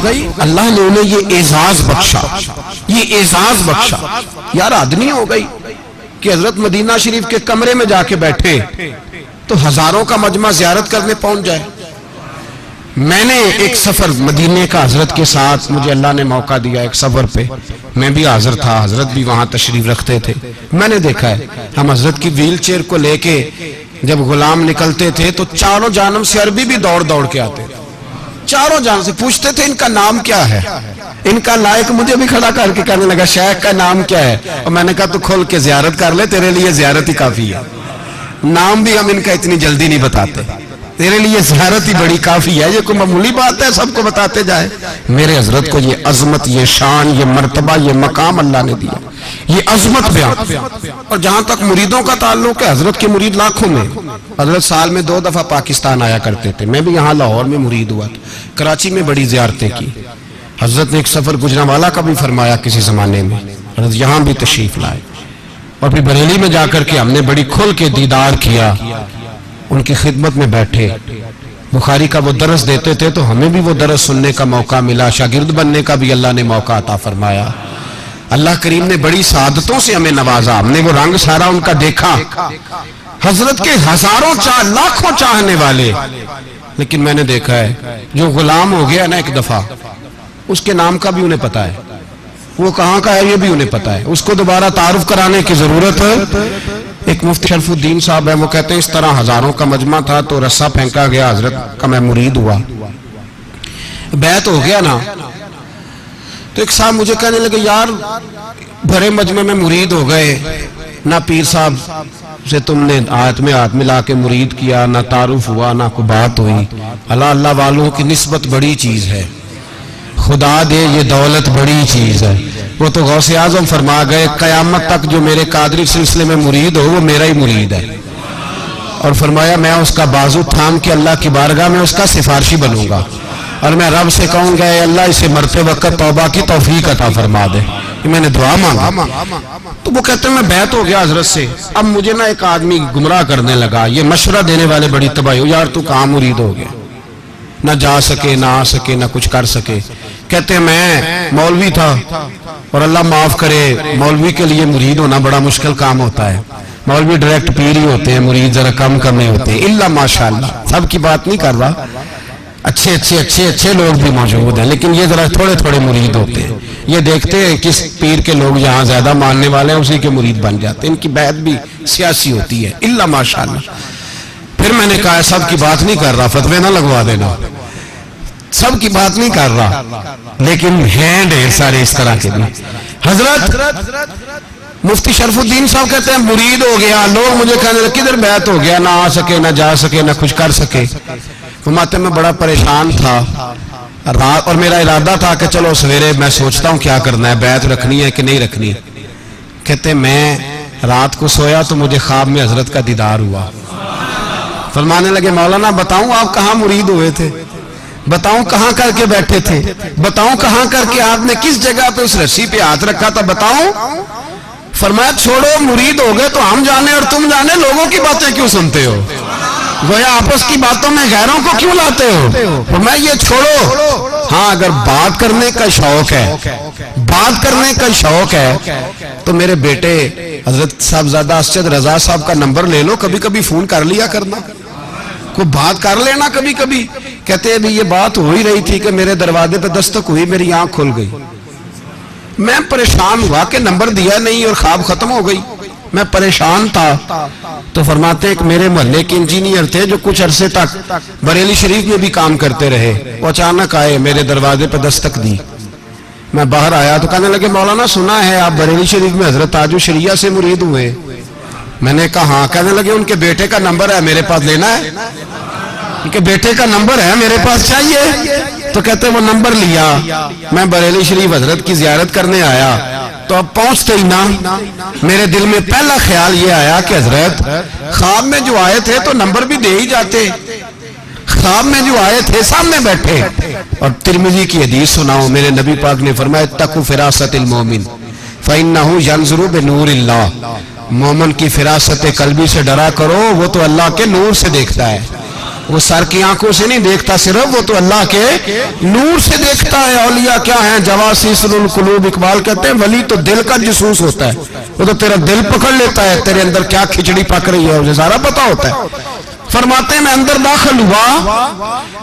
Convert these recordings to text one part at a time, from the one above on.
گئی، اللہ نے انہیں یہ اعزاز بخشا، یہ اعزاز بخشا۔ یار آدمی ہو گئی کہ حضرت مدینہ شریف کے کمرے میں جا کے بیٹھے تو ہزاروں کا مجمع زیارت کرنے پہنچ جائے۔ میں نے ایک سفر مدینے کا حضرت کے ساتھ، مجھے اللہ نے موقع دیا ایک سفر پہ، میں بھی حاضر تھا، حضرت بھی وہاں تشریف رکھتے تھے۔ میں نے دیکھا ہے ہم حضرت کی ویل چیئر کو لے کے جب غلام نکلتے تھے تو چاروں جانب سے عربی بھی دوڑ دوڑ کے آتے تھے، چاروں جانب سے پوچھتے تھے ان کا نام کیا ہے۔ ان کا لائق مجھے بھی کھڑا کر کے کہنے لگا شیخ کا نام کیا ہے، اور میں نے کہا تو کھول کے زیارت کر لے، تیرے لیے زیارت ہی کافی ہے، نام بھی ہم ان کا اتنی جلدی نہیں بتاتے، تیرے لیے زیارت ہی بڑی کافی ہے، یہ کوئی معمولی بات ہے سب کو بتاتے جائے۔ میرے حضرت کو یہ عظمت، یہ شان، یہ مرتبہ، یہ مقام اللہ نے دیا، یہ عظمت بیان۔ اور جہاں تک مریدوں کا تعلق ہے، حضرت کے مرید لاکھوں میں، حضرت سال میں 2 دفعہ پاکستان آیا کرتے تھے، میں بھی یہاں لاہور میں مرید ہوا تھا، کراچی میں بڑی زیارتیں کی۔ حضرت نے ایک سفر گجرانوالہ کا بھی فرمایا کسی زمانے میں، حضرت یہاں بھی تشریف لائے، اور پھر بریلی میں جا کر کے ہم نے بڑی کھل کے دیدار کیا، ان کی خدمت میں بیٹھے، بخاری کا وہ درس دیتے تھے تو ہمیں بھی وہ درس سننے کا موقع ملا، شاگرد بننے کا بھی اللہ نے موقع عطا فرمایا۔ اللہ کریم نے بڑی سعادتوں سے ہمیں نوازا، ہم نے وہ رنگ سارا ان کا دیکھا، حضرت کے ہزاروں لاکھوں چاہنے والے۔ لیکن میں نے دیکھا ہے جو غلام ہو گیا نا ایک دفعہ، اس کے نام کا بھی انہیں پتا ہے، وہ کہاں کا ہے یہ بھی انہیں پتا ہے، اس کو دوبارہ تعارف کرانے کی ضرورت ہے۔ ایک مفتی شرف الدین صاحب ہے، وہ کہتے ہیں اس طرح ہزاروں کا مجمع تھا تو رسہ پھینکا گیا، حضرت کا میں مرید ہوا، بیعت ہو گیا نا، تو ایک صاحب مجھے کہنے لگے یار بھرے مجمع میں مرید ہو گئے، نہ پیر صاحب سے تم نے ہاتھ میں ہاتھ ملا کے مرید کیا، نہ تعارف ہوا، نہ کوئی بات ہوئی۔ اللہ اللہ والوں کی نسبت بڑی چیز ہے، خدا دے یہ دولت بڑی چیز ہے۔ وہ تو غوث اعظم فرما گئے قیامت تک جو میرے قادری سلسلے میں مرید ہو وہ میرا ہی مرید ہے، اور فرمایا میں اس کا بازو تھام کے اللہ کی بارگاہ میں اس کا سفارشی بنوں گا، اور میں رب سے کہوں گا اے اللہ اسے مرتے وقت توبہ کی توفیق عطا فرما دے، کہ میں نے دعا مانگا۔ تو وہ کہتے ہیں میں بیعت ہو گیا حضرت سے، اب مجھے نا ایک آدمی گمراہ کرنے لگا، یہ مشورہ دینے والے بڑی تباہی ہو، یار تو کہاں مرید ہو گیا، نہ جا سکے نہ آ سکے نہ کچھ کر سکے۔ کہتے ہیں میں مولوی تھا، اور اللہ معاف کرے مولوی کے لیے مرید ہونا بڑا مشکل کام ہوتا ہے، مولوی ڈائریکٹ پیر ہی ہوتے ہیں، مرید ذرا کم کرنے ہوتے ہیں، الا ماشاءاللہ، سب کی بات نہیں کر رہا، اچھے لوگ بھی موجود ہیں، لیکن یہ ذرا تھوڑے تھوڑے مرید ہوتے ہیں، یہ دیکھتے ہیں کس پیر کے لوگ یہاں زیادہ ماننے والے ہیں اسی کے مرید بن جاتے ہیں، ان کی بیعت بھی سیاسی ہوتی ہے، الا ماشاءاللہ۔ پھر میں نے کہا سب کی بات نہیں کر رہا، فتوے نہ لگوا دینا، سب کی بات نہیں کر رہا، لیکن ہیں ڈھیر سارے اس طرح کے بھی۔ حضرت مفتی شرف الدین صاحب کہتے ہیں مرید ہو گیا، لوگ مجھے کہنے لگے کدھر بیعت ہو گیا، نہ آ سکے نہ جا سکے نہ کچھ کر سکے۔ فرماتے میں بڑا پریشان تھا رات، اور میرا ارادہ تھا کہ چلو سویرے میں سوچتا ہوں کیا کرنا ہے، بیعت رکھنی ہے کہ نہیں رکھنی۔ کہتے میں رات کو سویا تو مجھے خواب میں حضرت کا دیدار ہوا، فرمانے لگے مولانا بتاؤں آپ کہاں مرید ہوئے تھے، بتاؤں کہاں کر کے بیٹھے تھے، بتاؤں کہاں کر کے آپ نے کس جگہ پہ اس رسی پہ ہاتھ رکھا تھا، بتاؤں۔ فرمایا چھوڑو مرید ہو گئے تو ہم جانے اور تم جانے، لوگوں کی باتیں کیوں سنتے ہو، گویا آپس کی باتوں میں غیروں کو کیوں لاتے ہو، فرمایا یہ چھوڑو۔ ہاں اگر بات کرنے کا شوق ہے، بات کرنے کا شوق ہے تو میرے بیٹے حضرت صاحبزادہ اسجد رضا صاحب کا نمبر لے لو، کبھی کبھی فون کر لیا کرنا، کوئی بات کر لینا کبھی کبھی۔ کہتے ہیں بھی یہ بات ہو ہی رہی تھی کہ میرے دروازے پہ دستک ہوئی، میری آنکھ کھل گئی، میں پریشان ہوا کہ نمبر دیا نہیں اور خواب ختم ہو گئی، میں پریشان تھا۔ تو فرماتے ہیں کہ میرے محلے کے انجینئر تھے جو کچھ عرصے تک بریلی شریف میں بھی کام کرتے رہے، وہ اچانک آئے میرے دروازے پہ دستک دی، میں باہر آیا تو کہنے لگے مولانا سنا ہے آپ بریلی شریف میں حضرت تاج الشریعہ سے مرید ہوئے، میں نے کہا ہاں۔ کہنے لگے ان کے بیٹے کا نمبر ہے میرے پاس لینا ہے، ان کے بیٹے کا نمبر ہے میرے پاس چاہیے، تو کہتے ہیں وہ نمبر لیا، میں بریلی شریف حضرت کی زیارت کرنے آیا، تو اب پہنچتے ہی نا میرے دل میں پہلا خیال یہ آیا کہ حضرت خواب میں جو آئے تھے تو نمبر بھی دے ہی جاتے، خواب میں جو آئے تھے سامنے بیٹھے۔ اور ترمذی کی حدیث سناؤ، میرے نبی پاک نے فرمایا اتقوا فراست المومن فإنه ينظر بنور اللہ، مومن کی فراست قلبی سے ڈرا کرو، وہ تو اللہ کے نور سے دیکھتا ہے، وہ سر کی آنکھوں سے نہیں دیکھتا صرف, وہ تو اللہ کے نور سے دیکھتا ہے. اولیاء کیا ہیں؟ جواسیس القلوب. اقبال کہتے ہیں ولی تو دل کا جاسوس ہوتا ہے, وہ تو تیرا دل پکڑ لیتا ہے, تیرے اندر کیا کھچڑی پک رہی ہے اسے سارا پتا ہوتا ہے. فرماتے ہیں میں اندر داخل ہوا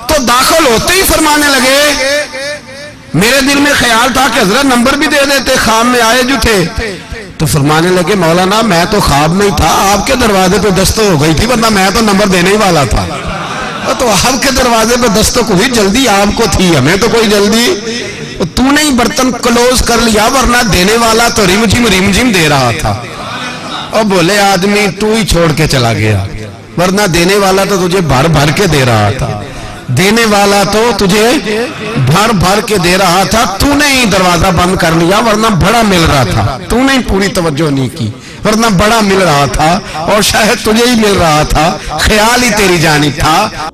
تو داخل ہوتے ہی فرمانے لگے, میرے دل میں خیال تھا کہ حضرت نمبر بھی دے دیتے, خواب میں آئے جو تھے. تو فرمانے لگے مولانا میں تو خواب میں ہی تھا, آپ کے دروازے پہ دستک ہو گئی تھی, ورنہ میں تو نمبر دینے ہی والا تھا. تو آپ کے دروازے پہ دستک ہوئی, جلدی آپ کو تھی, ہمیں تو کوئی جلدی. تو نے ہی برتن کلوز کر لیا, ورنہ دینے والا تو رم جم دے رہا تھا. اور بولے آدمی تو ہی چھوڑ کے چلا گیا, ورنہ دینے والا تو تجھے بھر بھر کے دے رہا تھا, دینے والا تو تجھے بھر بھر کے دے رہا تھا. تو نے ہی دروازہ بند کر لیا, ورنہ بڑا مل رہا تھا. تو نے ہی پوری توجہ نہیں کی, ورنہ بڑا مل رہا تھا, اور شاید تجھے ہی مل رہا تھا, خیال ہی تیری جانب تھا.